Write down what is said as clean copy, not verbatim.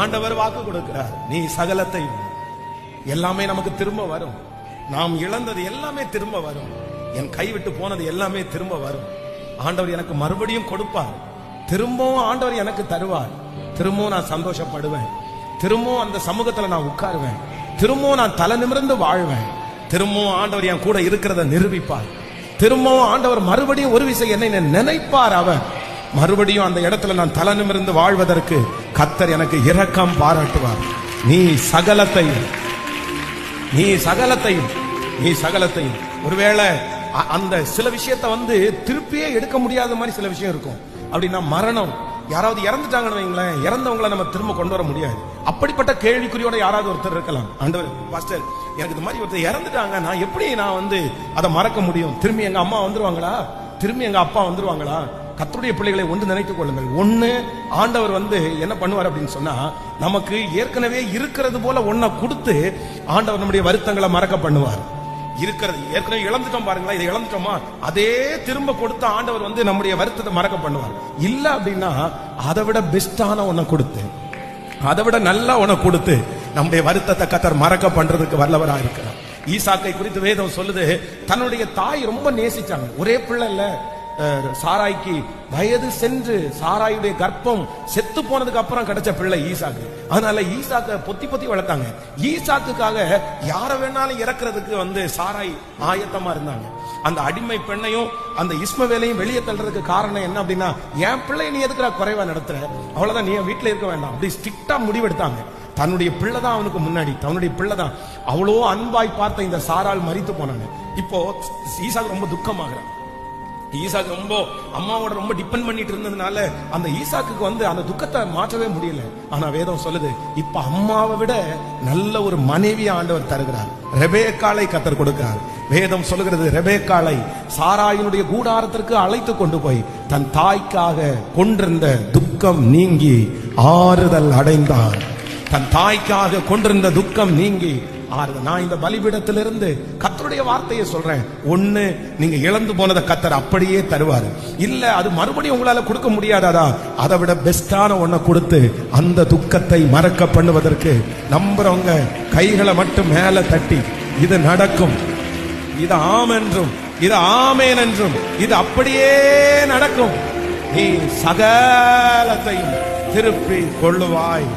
ஆண்டவர் வாக்கு கொடுக்கிறார், நீ சகலத்தையும். எல்லாமே நமக்கு திரும்ப வரும். நாம் இழந்தது எல்லாமே திரும்ப வரும். என் கைவிட்டு போனது எல்லாமே திரும்ப வரும். ஆண்டவர் எனக்கு மறுபடியும் கொடுப்பார். திரும்பவும் ஆண்டவர் எனக்கு தருவார். திரும்பவும் நான் சந்தோஷப்படுவேன். திரும்பவும் அந்த சமூகத்துல நான் உட்காருவேன். திரும்பவும் நான் தலை நிமிர்ந்து வாழ்வேன். திரும்பவும் ஆண்டவர் என் கூட இருக்கிறத நிரூபிப்பார். திரும்பவும் ஆண்டவர் மறுபடியும் ஒரு விஷயம் என்னை நினைப்பார். அவர் மறுபடியும் அந்த இடத்துல நான் தலை நிமிர்ந்து வாழ்வதற்கு கர்த்தர் எனக்கு இரக்கம் பாராட்டுவார். நீ சகலத்தையும், நீ சகலத்தையும், நீ சகலத்தையும். ஒருவேளை அந்த சில விஷயத்தை திருப்பியே எடுக்க முடியாத மாதிரி சில விஷயம் இருக்கும். அப்படின்னா மரணம், யாராவது இறந்துட்டாங்கன்னு வைங்களேன், இறந்தவங்களை நம்ம திரும்ப கொண்டு வர முடியாது. அப்படிப்பட்ட கேள்விக்குறியோட யாராவது ஒருத்தர் இருக்கலாம். ஆண்டவர், பாஸ்டர் எனக்கு இந்த மாதிரி ஒருத்தர் இறந்துட்டாங்க, நான் எப்படி அதை மறக்க முடியும்? திரும்பி எங்க அம்மா வந்துருவாங்களா? திரும்பி எங்க அப்பா வந்துருவாங்களா? கர்த்தருடைய பிள்ளைகளை ஒன்று நினைத்துக் கொள்ளுங்கள். ஒண்ணு, ஆண்டவர் என்ன பண்ணுவார் அப்படின்னு சொன்னா, நமக்கு ஏற்கனவே இருக்கிறது போல ஒன்ன கொடுத்து ஆண்டவர் நம்முடைய வருத்தங்களை மறக்க பண்ணுவார். இருக்கிறது ஏற்கனவே இழந்துட்டோம் பாருங்களா, இதை இழந்துட்டோமா, அதே திரும்ப கொடுத்த ஆண்டவர் நம்முடைய வருத்தத்தை மறக்க பண்ணுவார். இல்ல அப்படின்னா அதை விட பெஸ்டான ஒன்ன கொடுத்து, அதை விட நல்லா உனக்கு கொடுத்து நம்முடைய வருத்தத்தை கர்த்தர் மறக்க பண்றதுக்கு வல்லவராக இருக்கிறார். ஈசாக்கை குறித்து வேதம் சொல்லுது, தன்னுடைய தாய் ரொம்ப நேசிச்சாங்க. ஒரே பிள்ளை இல்ல, சாராய்க்கு வயது சென்று சாராயுடைய கர்ப்பம் செத்து போனதுக்கு அப்புறம் கிடைச்ச பிள்ளை ஈசாக்கு. அதனால ஈசாக்க பொத்தி பொத்தி வளர்த்தாங்க. ஈசாக்குக்காக யார வேணாலும் இறக்குறதுக்கு சாராய் ஆயத்தமா இருந்தாங்க. அந்த அடிமை பெண்ணையும் அந்த இஸ்மவேலையும் வெளியே தள்ளுறதுக்கு காரணம் என்ன அப்படின்னா, என் பிள்ளை நீ எதுக்குற குறைவா நடத்துற, அவ்வளவுதான், நீ வீட்டுல இருக்க வேண்டாம், அப்படி ஸ்ட்ரிக்டா முடிவெடுத்தாங்க. தன்னுடைய பிள்ளை தான் அவனுக்கு முன்னாடி, தன்னுடைய பிள்ளை தான். அவ்வளோ அன்பாய் பார்த்த இந்த சாரால் மரித்து போனாங்க. இப்போ ஈசாக்கு ரொம்ப துக்கமாகிறான். ஈசாக்கு ரொம்ப அம்மாவோட ரொம்ப டிபெண்ட் பண்ணிட்டு இருந்ததுனால அந்த ஈசாக்கு அந்த துக்கத்தை மாற்றவே முடியல. ஆனா வேதம் சொல்லுது, இப்ப அம்மாவை விட நல்ல ஒரு மனைவி ஆண்டவர் தருகிறார். ரெபேக்காளை கர்த்தர் கொடுக்கிறார். வேதம் சொல்லுகிறது, ரெபேக்காளை சாராயினுடைய கூடாரத்திற்கு அழைத்து கொண்டு போய் தன் தாய்க்காக கொண்டிருந்த துக்கம் நீங்கி ஆறுதல் அடைந்தார். தன் தாய்க்காக கொண்டிருந்த துக்கம் நீங்கி ஆறுதல். நான் இந்த பலிபீடத்திலிருந்து கர்த்தருடைய வார்த்தையை சொல்றேன். ஒண்ணு, நீங்க இழந்து போனதை கர்த்தர் அப்படியே தருவாரு. இல்ல அது மறுபடியும் உங்களால கொடுக்க முடியாதா, அதை விட பெஸ்டான ஒன்ன கொடுத்து அந்த துக்கத்தை மறக்க பண்ணுவதற்கு நம்புறவங்க கைகளை மட்டும் மேல தட்டி, இது நடக்கும், இது ஆம் என்றும், இது ஆமேன் என்றும், இது அப்படியே நடக்கும், நீ சகலத்தையும் திருப்பி கொள்ளுவாய்.